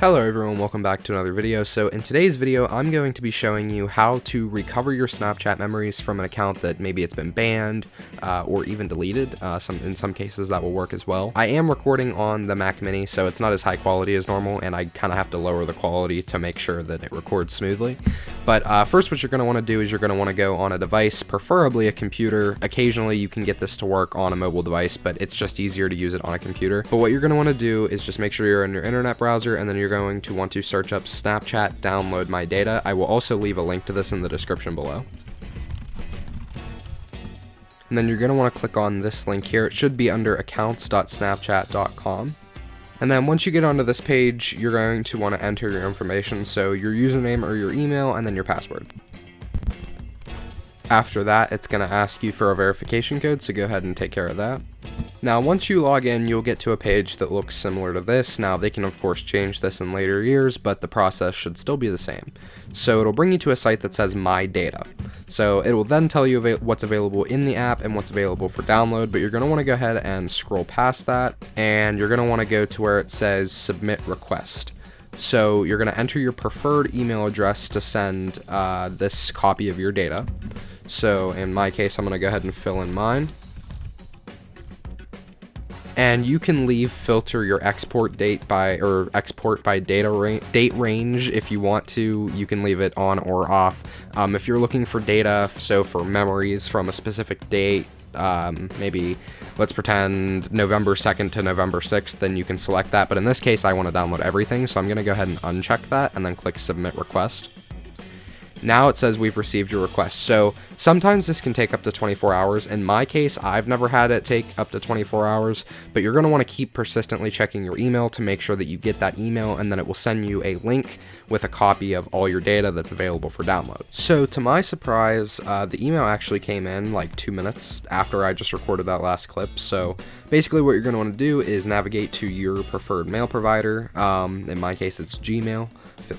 Hello everyone, welcome back to another video. So in today's video, I'm going to be showing you how to recover your Snapchat memories from an account that maybe it's been banned or even deleted. In some cases that will work as well. I am recording on the Mac Mini, so it's not as high quality as normal, and I kind of have to lower the quality to make sure that it records smoothly. But first, what you're going to want to do is you're going to want to go on a device, preferably a computer. Occasionally you can get this to work on a mobile device, but it's just easier to use it on a computer. But what you're going to want to do is just make sure you're in your internet browser, and then you're going to want to search up Snapchat download my data. I will also leave a link to this in the description below. And then you're going to want to click on this link here. It should be under accounts.snapchat.com. And then once you get onto this page, you're going to want to enter your information, so your username or your email, and then your password. After that, it's going to ask you for a verification code, so go ahead and take care of that. Now, once you log in, you'll get to a page that looks similar to this. Now, they can of course change this in later years, but the process should still be the same. So it'll bring you to a site that says My Data. So it will then tell you what's available in the app and what's available for download, but you're going to want to go ahead and scroll past that, and you're going to want to go to where it says Submit Request. So you're going to enter your preferred email address to send this copy of your data. So in my case, I'm going to go ahead and fill in mine. And you can filter your export date by date range if you want to. You can leave it on or off. If you're looking for data, so for memories from a specific date, maybe let's pretend November 2nd to November 6th, then you can select that. But in this case, I want to download everything, so I'm going to go ahead and uncheck that and then click Submit Request. Now it says we've received your request. So sometimes this can take up to 24 hours. In my case, I've never had it take up to 24 hours, but you're going to want to keep persistently checking your email to make sure that you get that email, and then it will send you a link with a copy of all your data that's available for download. So to my surprise, the email actually came in like 2 minutes after I just recorded that last clip. So basically what you're going to want to do is navigate to your preferred mail provider. In my case, it's Gmail.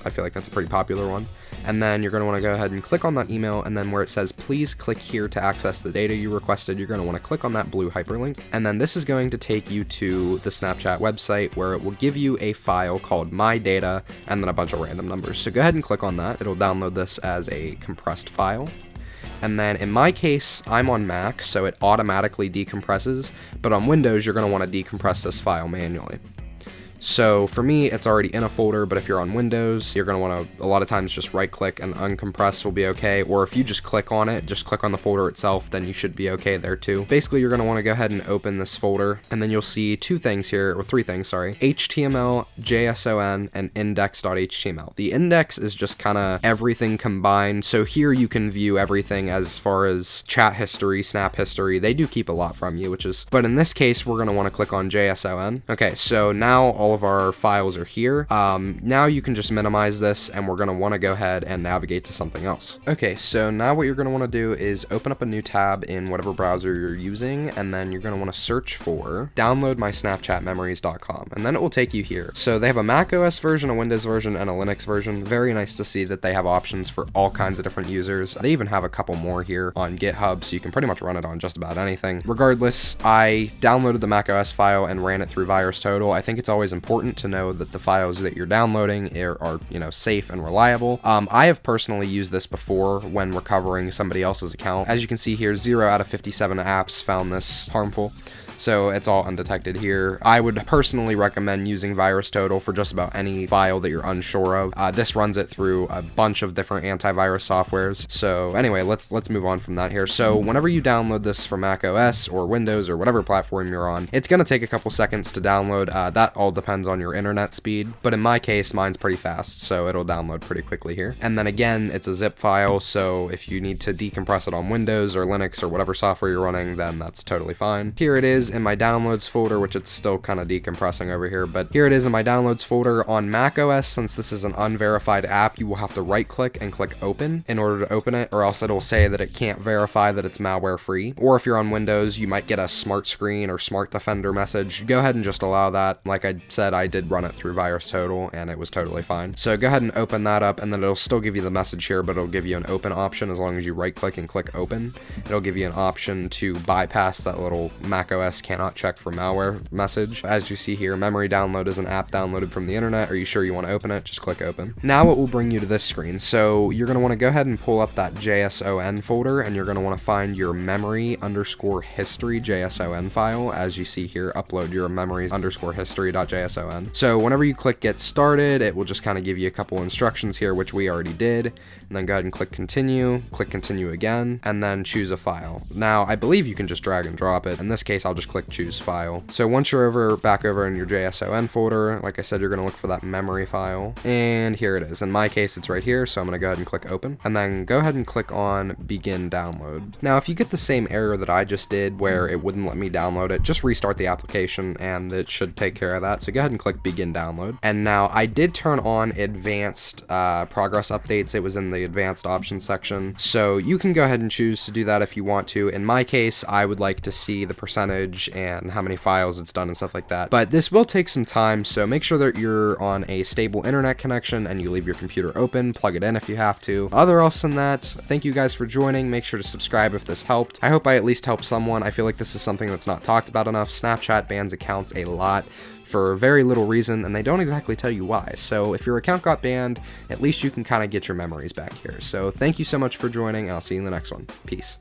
I feel like that's a pretty popular one. And then you're going to want to go ahead and click on that email, and then where it says please click here to access the data you requested, you're going to want to click on that blue hyperlink, and then this is going to take you to the Snapchat website where it will give you a file called My Data and then a bunch of random numbers. So go ahead and click on that. It'll download this as a compressed file. And then in my case, I'm on Mac, so it automatically decompresses, but on Windows, you're going to want to decompress this file manually. So for me, it's already in a folder, but if you're on Windows, you're going to want to, a lot of times, just right click and uncompress will be okay. Or if you just click on it, just click on the folder itself, then you should be okay there too. Basically, you're going to want to go ahead and open this folder, and then you'll see three things, HTML, JSON, and index.html. The index is just kind of everything combined. So here you can view everything as far as chat history, snap history. They do keep a lot from you, but in this case, we're going to want to click on JSON. Okay, so now all of our files are here. Now you can just minimize this, and we're going to want to go ahead and navigate to something else. Okay, so now what you're going to want to do is open up a new tab in whatever browser you're using, and then you're going to want to search for downloadmysnapchatmemories.com, and then it will take you here. So they have a Mac OS version, a Windows version, and a Linux version. Very nice to see that they have options for all kinds of different users. They even have a couple more here on GitHub, so you can pretty much run it on just about anything. Regardless, I downloaded the Mac OS file and ran it through VirusTotal. I think it's always important to know that the files that you're downloading are safe and reliable. I have personally used this before when recovering somebody else's account. As you can see here, 0 out of 57 apps found this harmful. So it's all undetected here. I would personally recommend using VirusTotal for just about any file that you're unsure of. This runs it through a bunch of different antivirus softwares. So anyway, let's move on from that here. So whenever you download this for Mac OS or Windows or whatever platform you're on, it's going to take a couple seconds to download. That all depends on your internet speed. But in my case, mine's pretty fast, so it'll download pretty quickly here. And then again, it's a zip file, so if you need to decompress it on Windows or Linux or whatever software you're running, then that's totally fine. Here it is in my downloads folder, which it's still kind of decompressing over here, but here it is in my downloads folder. On Mac OS, since this is an unverified app, you will have to right click and click open in order to open it, or else it'll say that it can't verify that it's malware free. Or if you're on Windows, you might get a smart screen or smart defender message. Go ahead and just allow that. Like I said, I did run it through VirusTotal and it was totally fine. So go ahead and open that up, and then it'll still give you the message here, but it'll give you an open option as long as you right click and click open. It'll give you an option to bypass that little Mac OS yes, cannot check for malware message. As you see here, memory download is an app downloaded from the internet. Are you sure you want to open it? Just click open. Now it will bring you to this screen. So you're going to want to go ahead and pull up that JSON folder, and you're going to want to find your memory_history JSON file. As you see here, upload your memory_history.json. So whenever you click get started, it will just kind of give you a couple instructions here, which we already did. And then go ahead and click continue again, and then choose a file. Now I believe you can just drag and drop it. In this case, I'll just click choose file. So once you're back over in your JSON folder, like I said, you're going to look for that memory file, and here it is. In my case, it's right here, so I'm going to go ahead and click open, and then go ahead and click on begin download. Now if you get the same error that I just did where it wouldn't let me download it, just restart the application and it should take care of that. So go ahead and click begin download. And now I did turn on advanced progress updates. It was in the advanced options section, so you can go ahead and choose to do that if you want to. In my case, I would like to see the percentage and how many files it's done and stuff like that, but this will take some time, so make sure that you're on a stable internet connection and you leave your computer open, plug it in if you have to. Other else than that, thank you guys for joining. Make sure to subscribe if this helped. I hope I at least helped someone. I feel like this is something that's not talked about enough. Snapchat bans accounts a lot for very little reason, and they don't exactly tell you why. So if your account got banned, at least you can kind of get your memories back here. So thank you so much for joining, and I'll see you in the next one. Peace.